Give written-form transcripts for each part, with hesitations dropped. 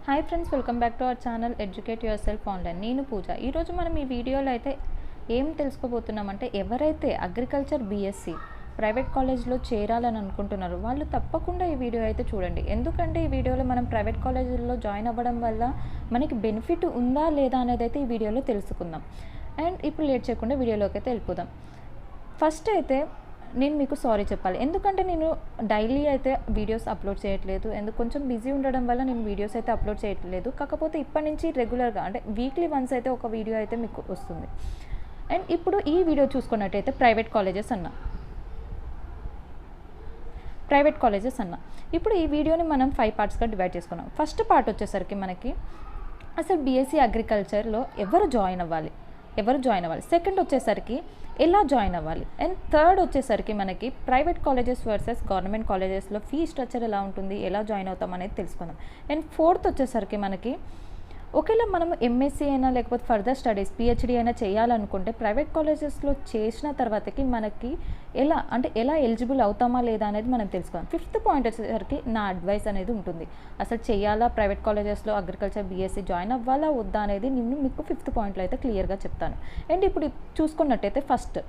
Hi friends, welcome back to our channel educate your self online. నేను పూజ. ఈరోజు మనం ఈ వీడియోలో అయితే ఏం తెలుసుకోబోతున్నామంటే, ఎవరైతే అగ్రికల్చర్ బీఎస్సీ ప్రైవేట్ కాలేజ్లో చేరాలని అనుకుంటున్నారో వాళ్ళు తప్పకుండా ఈ వీడియో అయితే చూడండి. ఎందుకంటే ఈ వీడియోలో మనం ప్రైవేట్ కాలేజీల్లో జాయిన్ అవ్వడం వల్ల మనకి బెనిఫిట్ ఉందా లేదా అనేది అయితే ఈ వీడియోలో తెలుసుకుందాం. అండ్ ఇప్పుడు లేట్ చేయకుండా వీడియోలోకి అయితే వెళ్ళిపోదాం. ఫస్ట్ అయితే నేను మీకు సారీ చెప్పాలి, ఎందుకంటే నేను డైలీ అయితే వీడియోస్ అప్లోడ్ చేయట్లేదు. కొంచెం బిజీ ఉండడం వల్ల నేను వీడియోస్ అయితే అప్లోడ్ చేయట్లేదు. కాకపోతే ఇప్పటి నుంచి రెగ్యులర్గా అంటే వీక్లీ వన్స్ అయితే ఒక వీడియో అయితే మీకు వస్తుంది. అండ్ ఇప్పుడు ఈ వీడియో చూసుకున్నట్టయితే ప్రైవేట్ కాలేజెస్ అన్న ఇప్పుడు ఈ వీడియోని మనం 5 పార్ట్స్గా డివైడ్ చేసుకున్నాం. ఫస్ట్ పార్ట్ వచ్చేసరికి మనకి అసలు బీఎస్సీ అగ్రికల్చర్లో ఎవరు జాయిన్ అవ్వాలి. సెకండ్ వచ్చేసరికి ఎలా జాయిన్ అవ్వాలి. అండ్ థర్డ్ వచ్చేసరికి మనకి ప్రైవేట్ కాలేజెస్ వర్సెస్ గవర్నమెంట్ కాలేజెస్లో ఫీ స్ట్రక్చర్ ఎలా ఉంటుంది, ఎలా జాయిన్ అవుతాం అనేది తెలుసుకుందాం. అండ్ ఫోర్త్ వచ్చేసరికి మనకి ఒకవేళ మనం ఎంఎస్సీ అయినా లేకపోతే ఫర్దర్ స్టడీస్ పిహెచ్డీ అయినా చేయాలనుకుంటే ప్రైవేట్ కాలేజెస్లో చేసిన తర్వాతకి మనకి ఎలా ఎలిజిబుల్ అవుతామా లేదా అనేది మనం తెలుసుకోవాలి. ఫిఫ్త్ పాయింట్ వచ్చేసరికి నా అడ్వైస్ అనేది ఉంటుంది. అసలు చేయాలా ప్రైవేట్ కాలేజెస్లో అగ్రికల్చర్ బీఎస్సీ జాయిన్ అవ్వాలా వద్దా అనేది నేను మీకు ఫిఫ్త్ పాయింట్లో అయితే క్లియర్గా చెప్తాను. అండ్ ఇప్పుడు చూసుకున్నట్టయితే ఫస్ట్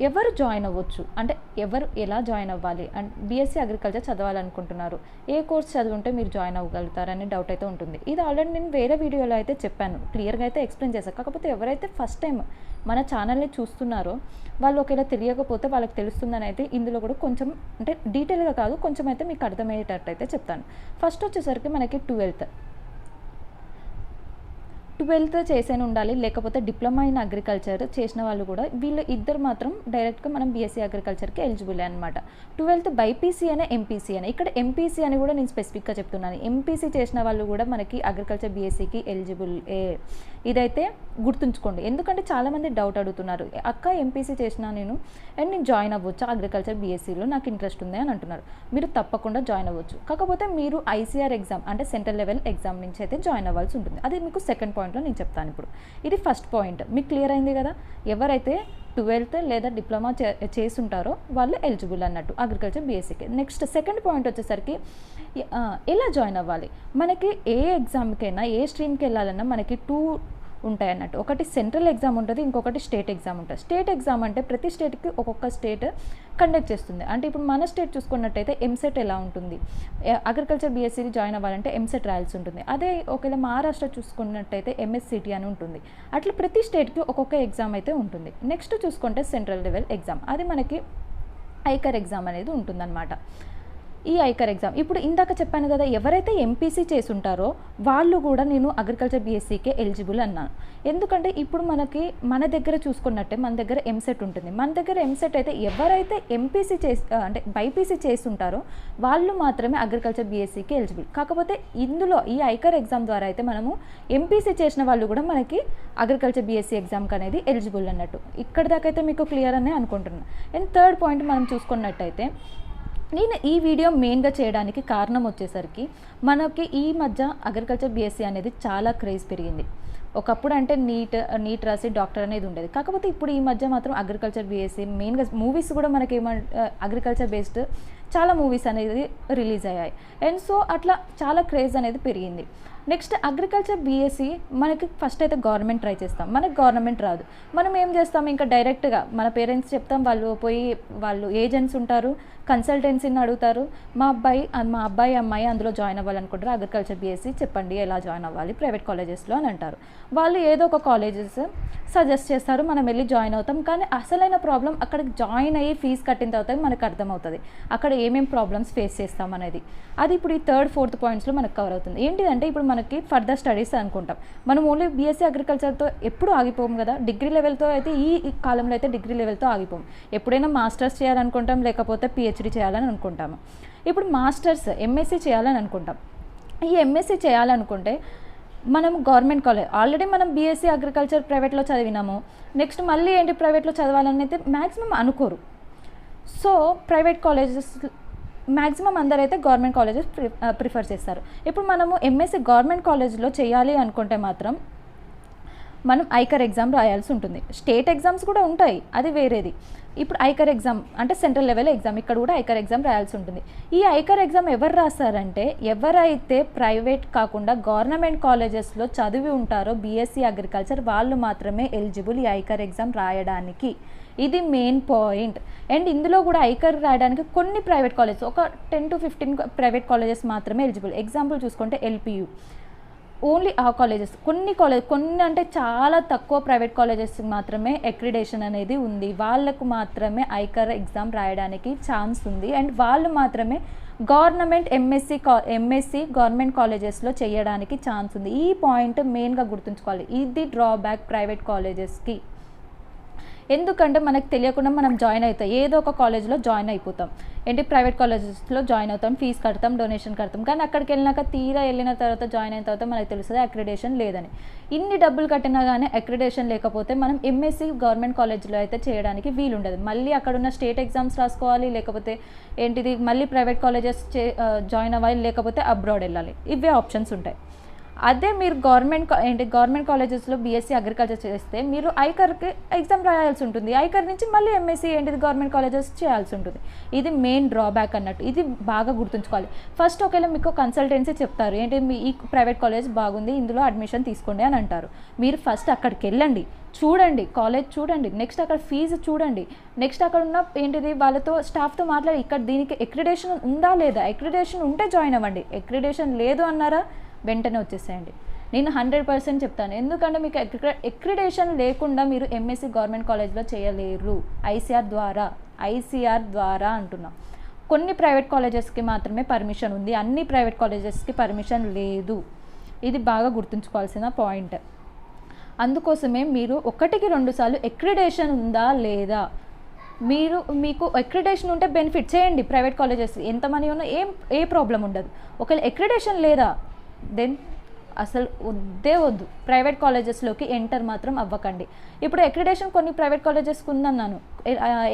ఎవరు జాయిన్ అవ్వచ్చు అంటే ఎవరు ఎలా జాయిన్ అవ్వాలి అండ్ బీఎస్సీ అగ్రికల్చర్ చదవాలనుకుంటున్నారు, ఏ కోర్స్ చదువుంటే మీరు జాయిన్ అవ్వగలుగుతారనే డౌట్ అయితే ఉంటుంది. ఇది ఆల్రెడీ నేను వేరే వీడియోలో అయితే చెప్పాను, క్లియర్గా అయితే ఎక్స్ప్లెయిన్ చేశాను. కాకపోతే ఎవరైతే ఫస్ట్ టైం మన ఛానల్ని చూస్తున్నారో వాళ్ళు ఒకవేళ తెలియకపోతే వాళ్ళకి తెలుస్తుందని అయితే ఇందులో కూడా కొంచెం అంటే డీటెయిల్గా కాదు, కొంచెం అయితే మీకు అర్థమయ్యేటట్టు అయితే చెప్తాను. ఫస్ట్ వచ్చేసరికి మనకి 12th చేసేనే ఉండాలి, లేకపోతే డిప్లొమా ఇన్ అగ్రికల్చర్ చేసిన వాళ్ళు కూడా వీళ్ళు ఇద్దరు మాత్రం డైరెక్ట్గా మనం బీఎస్సీ అగ్రికల్చర్కి ఎలిజిబుల్ అనమాట. 12th బైపీసీ అయినా ఎంపీసీ అయినా, ఇక్కడ ఎంపీసీ అని కూడా నేను స్పెసిఫిక్గా చెప్తున్నాను. ఎంపీసీ చేసిన వాళ్ళు కూడా మనకి అగ్రికల్చర్ బీఎస్సీకి ఎలిజిబుల్. ఇదైతే గుర్తుంచుకోండి, ఎందుకంటే చాలామంది డౌట్ అడుగుతున్నారు, అక్క ఎంపీసీ చేసినా నేను అండ్ నేను జాయిన్ అవ్వచ్చు అగ్రికల్చర్ బీఎస్సీలో, నాకు ఇంట్రెస్ట్ ఉంది అని అంటున్నారు. మీరు తప్పకుండా జాయిన్ అవ్వచ్చు. కాకపోతే మీరు ఐసీఆర్ ఎగ్జామ్ అంటే సెంట్రల్ లెవెల్ ఎగ్జామ్ నుంచి అయితే జాయిన్ అవ్వాల్సి ఉంటుంది. అది మీకు సెకండ్ పాయింట్లో నేను చెప్తాను. ఇప్పుడు ఇది ఫస్ట్ పాయింట్ మీకు క్లియర్ అయింది కదా. ఎవరైతే 12th లేదా డిప్లొమా చేసుంటారో వాళ్ళు ఎలిజిబుల్ అన్నట్టు అగ్రికల్చర్ బీఎస్సీకి. నెక్స్ట్ సెకండ్ పాయింట్ వచ్చేసరికి ఎలా జాయిన్ అవ్వాలి. మనకి ఏ ఎగ్జామ్కైనా ఏ స్ట్రీమ్కి వెళ్ళాలన్నా మనకి 2 ఉంటాయి అన్నట్టు. ఒకటి సెంట్రల్ ఎగ్జామ్ ఉంటుంది, ఇంకొకటి స్టేట్ ఎగ్జామ్ ఉంటుంది. స్టేట్ ఎగ్జామ్ అంటే ప్రతి స్టేట్కి ఒక్కొక్క స్టేట్ కండక్ట్ చేస్తుంది. అంటే ఇప్పుడు మన స్టేట్ చూసుకున్నట్టయితే ఎంసెట్ ఎలా ఉంటుంది, అగ్రికల్చర్ బీఎస్సీ జాయిన్ అవ్వాలంటే ఎంసెట్ రాయాల్సి ఉంటుంది. అదే ఒకవేళ మహారాష్ట్ర చూసుకున్నట్టయితే ఎంఎస్సిటీ అని ఉంటుంది. అట్లా ప్రతి స్టేట్కి ఒక్కొక్క ఎగ్జామ్ అయితే ఉంటుంది. నెక్స్ట్ చూసుకుంటే సెంట్రల్ లెవెల్ ఎగ్జామ్, అది మనకి ఐకర్ ఎగ్జామ్ అనేది ఉంటుందన్నమాట. ఈ ఐకర్ ఎగ్జామ్ ఇప్పుడు ఇందాక చెప్పాను కదా, ఎవరైతే ఎంపీసీ చేసి ఉంటారో వాళ్ళు కూడా నేను అగ్రికల్చర్ బీఎస్సీకే ఎలిజిబుల్ అన్నాను. ఎందుకంటే ఇప్పుడు మన దగ్గర చూసుకున్నట్టే మన దగ్గర ఎంసెట్ ఉంటుంది. మన దగ్గర ఎంసెట్ అయితే ఎవరైతే ఎంపీసీ అంటే బైపీసీ చేసి ఉంటారో వాళ్ళు మాత్రమే అగ్రికల్చర్ బీఎస్సీకి ఎలిజిబుల్. కాకపోతే ఇందులో ఈ ఐకర్ ఎగ్జామ్ ద్వారా అయితే మనము ఎంపీసీ చేసిన వాళ్ళు కూడా మనకి అగ్రికల్చర్ బీఎస్సీ ఎగ్జామ్కి అనేది ఎలిజిబుల్ అన్నట్టు. ఇక్కడ దాకా అయితే మీకు క్లియర్ అనే అనుకుంటున్నాను. అండ్ థర్డ్ పాయింట్ మనం చూసుకున్నట్టయితే నేను ఈ వీడియో మెయిన్గా చేయడానికి కారణం వచ్చేసరికి మనకి ఈ మధ్య అగ్రికల్చర్ బీఎస్సీ అనేది చాలా క్రేజ్ పెరిగింది. ఒకప్పుడు అంటే నీట్ రాసి డాక్టర్ అనేది ఉండేది. కాకపోతే ఇప్పుడు ఈ మధ్య మాత్రం అగ్రికల్చర్ బీఎస్సీ మెయిన్గా మూవీస్ కూడా మనకి అగ్రికల్చర్ బేస్డ్ చాలా మూవీస్ అనేది రిలీజ్ అయ్యాయి. అండ్ సో అట్లా చాలా క్రేజ్ అనేది పెరిగింది. నెక్స్ట్ అగ్రికల్చర్ బీఎస్సీ మనకి ఫస్ట్ అయితే గవర్నమెంట్ ట్రై చేస్తాం, మనకి గవర్నమెంట్ రాదు. మనం ఏం చేస్తాం, ఇంకా డైరెక్ట్గా మన పేరెంట్స్ చెప్తాం, వాళ్ళు ఏజెంట్స్ ఉంటారు, కన్సల్టెన్సీని అడుగుతారు, మా అబ్బాయి అమ్మాయి అందులో జాయిన్ అవ్వాలనుకుంటారు, అగ్రికల్చర్ బీఎస్సీ చెప్పండి ఎలా జాయిన్ అవ్వాలి ప్రైవేట్ కాలేజెస్లో అని అంటారు. వాళ్ళు ఏదో ఒక కాలేజెస్ సజెస్ట్ చేస్తారు, మనం వెళ్ళి జాయిన్ అవుతాం. కానీ అసలైన ప్రాబ్లం అక్కడికి జాయిన్ అయ్యి ఫీజు కట్టిన తర్వాత మనకు అర్థమవుతుంది అక్కడ ఏమేమి ప్రాబ్లమ్స్ ఫేస్ చేస్తాం అనేది. అది ఇప్పుడు ఈ థర్డ్ ఫోర్త్ పాయింట్స్లో మనకు కవర్ అవుతుంది. ఏంటిదంటే ఇప్పుడు మనకి ఫర్దర్ స్టడీస్ అనుకుంటాం, మనం ఓన్లీ బీఎస్సీ అగ్రికల్చర్తో ఎప్పుడు ఆగిపోము కదా. డిగ్రీ లెవెల్తో అయితే ఈ కాలంలో అయితే డిగ్రీ లెవెల్తో ఆగిపోము. ఎప్పుడైనా మాస్టర్స్ చేయాలనుకుంటాం, లేకపోతే పిహెచ్డీ చేయాలని అనుకుంటాము. ఇప్పుడు మాస్టర్స్ ఎంఎస్సీ చేయాలని అనుకుంటాం. ఈ ఎంఎస్సీ చేయాలనుకుంటే మనం గవర్నమెంట్ కాలేజ్ ఆల్రెడీ మనం బీఎస్సీ అగ్రికల్చర్ ప్రైవేట్లో చదివినాము, నెక్స్ట్ మళ్ళీ ఏంటి ప్రైవేట్లో చదవాలని అయితే మ్యాక్సిమం అనుకోరు. సో ప్రైవేట్ కాలేజెస్ మ్యాక్సిమం అందరైతే గవర్నమెంట్ కాలేజెస్ ప్రిఫర్ చేస్తారు. ఇప్పుడు మనము ఎంఎస్సీ గవర్నమెంట్ కాలేజ్లో చేయాలి అనుకుంటే మాత్రం మనం ఐకర్ ఎగ్జామ్ రాయాల్సి ఉంటుంది. స్టేట్ ఎగ్జామ్స్ కూడా ఉంటాయి, అది వేరేది. ఇప్పుడు ఐకర్ ఎగ్జామ్ అంటే సెంట్రల్ లెవెల్ ఎగ్జామ్, ఇక్కడ కూడా ఐకర్ ఎగ్జామ్ రాయాల్సి ఉంటుంది. ఈ ఐకర్ ఎగ్జామ్ ఎవరు రాస్తారంటే ఎవరైతే ప్రైవేట్ కాకుండా గవర్నమెంట్ కాలేజెస్లో చదివి ఉంటారో బీఎస్సీ అగ్రికల్చర్ వాళ్ళు మాత్రమే ఎలిజిబుల్ ఈ ఐకర్ ఎగ్జామ్ రాయడానికి. ఇది మెయిన్ పాయింట్. అండ్ ఇందులో కూడా ఐకర్ రాయడానికి కొన్ని ప్రైవేట్ కాలేజెస్, ఒక 10 to 15 ప్రైవేట్ కాలేజెస్ మాత్రమే ఎలిజిబుల్. ఎగ్జాంపుల్ చూసుకుంటే ఎల్పియు, ఓన్లీ ఆ కాలేజెస్, కొన్ని అంటే చాలా తక్కువ ప్రైవేట్ కాలేజెస్ మాత్రమే అక్రిడేషన్ అనేది ఉంది. వాళ్ళకు మాత్రమే ఐకర్ ఎగ్జామ్ రాయడానికి ఛాన్స్ ఉంది. అండ్ వాళ్ళు మాత్రమే గవర్నమెంట్ ఎంఎస్సి గవర్నమెంట్ కాలేజెస్లో చేయడానికి ఛాన్స్ ఉంది. ఈ పాయింట్ మెయిన్గా గుర్తుంచుకోవాలి. ఇది డ్రాబ్యాక్ ప్రైవేట్ కాలేజెస్కి. ఎందుకంటే మనకు తెలియకుండా మనం జాయిన్ అవుతాం, ఏదో ఒక కాలేజ్లో జాయిన్ అయిపోతాం. ఏంటి ప్రైవేట్ కాలేజెస్లో జాయిన్ అవుతాం, ఫీజు కడతాం, డొనేషన్ కడతాం. కానీ అక్కడికి వెళ్ళినాక తీరా వెళ్ళిన తర్వాత జాయిన్ అయిన తర్వాత మనకు తెలుస్తుంది అక్రిడేషన్ లేదని. ఇన్ని డబ్బులు కట్టినా కానీ అక్రిడేషన్ లేకపోతే మనం ఎంఎస్సి గవర్నమెంట్ కాలేజ్లో అయితే చేయడానికి వీలుండదు. మళ్ళీ అక్కడున్న స్టేట్ ఎగ్జామ్స్ రాసుకోవాలి, లేకపోతే ఏంటిది మళ్ళీ ప్రైవేట్ కాలేజెస్ జాయిన్ అవ్వాలి, లేకపోతే అబ్రాడ్ వెళ్ళాలి. ఇవే ఆప్షన్స్ ఉంటాయి. అదే మీరు గవర్నమెంట్ కాలేజెస్లో బీఎస్సీ అగ్రికల్చర్ చేస్తే మీరు ఐకర్కి ఎగ్జామ్ రాయాల్సి ఉంటుంది. ఐకర్ నుంచి మళ్ళీ ఎంఎస్సీ గవర్నమెంట్ కాలేజెస్ చేయాల్సి ఉంటుంది. ఇది మెయిన్ డ్రాబ్యాక్ అన్నట్టు. ఇది బాగా గుర్తుంచుకోవాలి. ఫస్ట్ ఒకవేళ మీకు కన్సల్టెన్సీ చెప్తారు, మీ ఈ ప్రైవేట్ కాలేజ్ బాగుంది, ఇందులో అడ్మిషన్ తీసుకోండి అని అంటారు. మీరు ఫస్ట్ అక్కడికి వెళ్ళండి, చూడండి, కాలేజ్ చూడండి, నెక్స్ట్ అక్కడ ఫీజు చూడండి, నెక్స్ట్ అక్కడ ఉన్న వాళ్ళతో స్టాఫ్తో మాట్లాడి ఇక్కడ దీనికి అక్రిడేషన్ ఉందా లేదా, అక్రిడేషన్ ఉంటే జాయిన్ అవ్వండి, అక్రిడేషన్ లేదు అన్నారా వెంటనే వచ్చేసేయండి. నేను 100% చెప్తాను. ఎందుకంటే మీకు అక్రిడేషన్ లేకుండా మీరు ఎంఎస్సి గవర్నమెంట్ కాలేజ్లో చేయలేరు. ఐసీఆర్ ద్వారా అంటున్నాం. కొన్ని ప్రైవేట్ కాలేజెస్కి మాత్రమే పర్మిషన్ ఉంది, అన్ని ప్రైవేట్ కాలేజెస్కి పర్మిషన్ లేదు. ఇది బాగా గుర్తుంచుకోవాల్సిన పాయింట్. అందుకోసమే మీరు 1కి 2 సార్లు అక్రిడేషన్ ఉందా లేదా, మీకు అక్రిడేషన్ ఉంటే బెనిఫిట్ చేయండి. ప్రైవేట్ కాలేజెస్ ఎంత మనీ ఉన్నా ఏ ప్రాబ్లం ఉండదు. ఒకవేళ అక్రిడేషన్ లేదా దెన్ అసలు వద్దు, ప్రైవేట్ కాలేజెస్లోకి ఎంటర్ మాత్రం అవ్వకండి. ఇప్పుడు అక్రిడేషన్ కొన్ని ప్రైవేట్ కాలేజెస్కి ఉందన్నాను.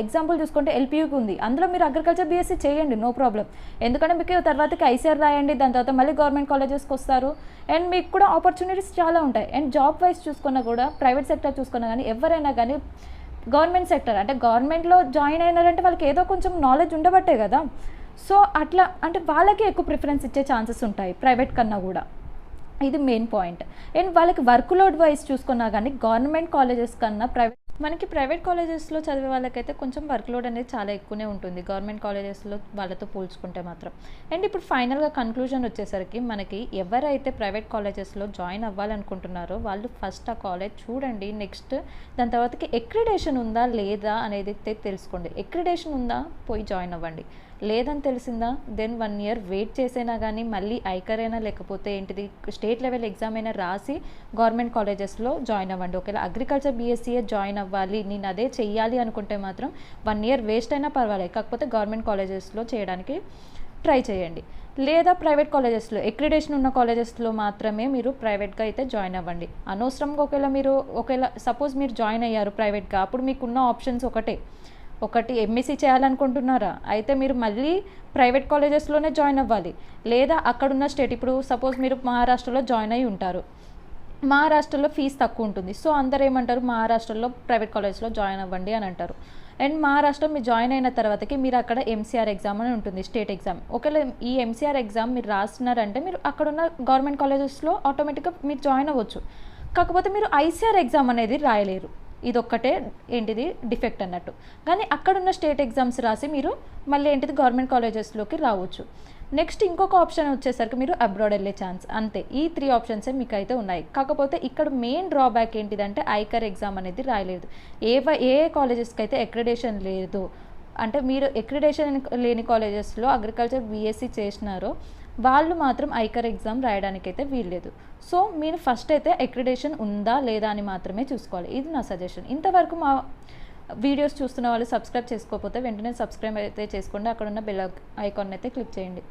ఎగ్జాంపుల్ చూసుకుంటే ఎల్పియూకి ఉంది, అందులో మీరు అగ్రికల్చర్ బీఎస్సీ చేయండి, నో ప్రాబ్లం. ఎందుకంటే మీకు తర్వాతకి ఐసీఆర్ రాయండి, దాని తర్వాత మళ్ళీ గవర్నమెంట్ కాలేజెస్కి వస్తారు. అండ్ మీకు కూడా ఆపర్చునిటీస్ చాలా ఉంటాయి. అండ్ జాబ్ వైజ్ చూసుకున్నా కూడా ప్రైవేట్ సెక్టర్ చూసుకున్నా కానీ ఎవరైనా కానీ గవర్నమెంట్ సెక్టర్ అంటే గవర్నమెంట్లో జాయిన్ అయినారంటే వాళ్ళకి ఏదో కొంచెం నాలెడ్జ్ ఉండబట్టే కదా. సో అట్లా అంటే వాళ్ళకి ఎక్కువ ప్రిఫరెన్స్ ఇచ్చే ఛాన్సెస్ ఉంటాయి ప్రైవేట్ కన్నా కూడా. ఇది మెయిన్ పాయింట్. అండ్ వాళ్ళకి వర్క్ లోడ్ వైజ్ చూసుకున్నా కానీ గవర్నమెంట్ కాలేజెస్ కన్నా మనకి ప్రైవేట్ కాలేజెస్లో చదివే వాళ్ళకైతే కొంచెం వర్క్ లోడ్ అనేది చాలా ఎక్కువనే ఉంటుంది గవర్నమెంట్ కాలేజెస్లో వాళ్ళతో పోల్చుకుంటే మాత్రం. అండ్ ఇప్పుడు ఫైనల్గా కన్క్లూజన్ వచ్చేసరికి మనకి ఎవరైతే ప్రైవేట్ కాలేజెస్లో జాయిన్ అవ్వాలనుకుంటున్నారో వాళ్ళు ఫస్ట్ ఆ కాలేజ్ చూడండి. నెక్స్ట్ దాని తర్వాతకి అక్రిడేషన్ ఉందా లేదా అనేది తెలుసుకోండి. అక్రిడేషన్ ఉందా పోయి జాయిన్ అవ్వండి, లేదని తెలిసిందా దెన్ 1 year వెయిట్ చేసైనా కానీ మళ్ళీ ఐకర్ అయినా లేకపోతే స్టేట్ లెవెల్ ఎగ్జామ్ అయినా రాసి గవర్నమెంట్ కాలేజెస్లో జాయిన్ అవ్వండి. ఒకవేళ అగ్రికల్చర్ బీఎస్సీఏ జాయిన్ అవ్వాలి, నేను అదే చెయ్యాలి అనుకుంటే మాత్రం 1 year వేస్ట్ అయినా పర్వాలేదు, కాకపోతే గవర్నమెంట్ కాలేజెస్లో చేయడానికి ట్రై చేయండి. లేదా ప్రైవేట్ కాలేజెస్లో అక్రిడేషన్ ఉన్న కాలేజెస్లో మాత్రమే మీరు ప్రైవేట్గా అయితే జాయిన్ అవ్వండి. అనవసరంగా ఒకవేళ సపోజ్ మీరు జాయిన్ అయ్యారు ప్రైవేట్గా, అప్పుడు మీకున్న ఆప్షన్స్ ఒకటి ఎంఎస్సీ చేయాలనుకుంటున్నారా అయితే మీరు మళ్ళీ ప్రైవేట్ కాలేజెస్లోనే జాయిన్ అవ్వాలి. లేదా అక్కడున్న స్టేట్, ఇప్పుడు సపోజ్ మీరు మహారాష్ట్రలో జాయిన్ అయి ఉంటారు, మహారాష్ట్రలో ఫీజు తక్కువ ఉంటుంది. సో అందరు ఏమంటారు, మహారాష్ట్రలో ప్రైవేట్ కాలేజ్లో జాయిన్ అవ్వండి అని అంటారు. అండ్ మహారాష్ట్ర మీరు జాయిన్ అయిన తర్వాతకి మీరు అక్కడ ఎంసీఆర్ ఎగ్జామ్ అని ఉంటుంది, స్టేట్ ఎగ్జామ్. ఒకవేళ ఈ ఎంసీఆర్ ఎగ్జామ్ మీరు రాస్తున్నారంటే మీరు అక్కడున్న గవర్నమెంట్ కాలేజెస్లో ఆటోమేటిక్గా మీరు జాయిన్ అవ్వచ్చు. కాకపోతే మీరు ఐసీఆర్ ఎగ్జామ్ అనేది రాయలేరు. ఇదొక్కటే డిఫెక్ట్ అన్నట్టు. కానీ అక్కడున్న స్టేట్ ఎగ్జామ్స్ రాసి మీరు మళ్ళీ గవర్నమెంట్ కాలేజెస్లోకి రావచ్చు. నెక్స్ట్ ఇంకొక ఆప్షన్ వచ్చేసరికి మీరు అబ్రాడ్ వెళ్ళే ఛాన్స్. అంతే, ఈ 3 ఆప్షన్సే మీకు అయితే ఉన్నాయి. కాకపోతే ఇక్కడ మెయిన్ డ్రాబ్యాక్ ఏంటిదంటే ఐకర్ ఎగ్జామ్ అనేది రాయలేదు. ఏ కాలేజెస్కి అయితే అక్రిడేషన్ లేదు, అంటే మీరు అక్రిడేషన్ లేని కాలేజెస్లో అగ్రికల్చర్ బీఎస్సీ చేసినారో వాళ్ళు మాత్రం ఐకర్ ఎగ్జామ్ రాయడానికి అయితే వీల్లేదు. సో మీరు ఫస్ట్ అయితే అక్రిడేషన్ ఉందా లేదా అని మాత్రమే చూసుకోవాలి. ఇది నా సజెషన్. ఇంతవరకు మా వీడియోస్ చూస్తున్న వాళ్ళు సబ్స్క్రైబ్ చేసుకోకపోతే వెంటనే సబ్స్క్రైబ్ అయితే చేసుకోండి. అక్కడ ఉన్న బెల్ ఐకాన్ అయితే క్లిక్ చేయండి.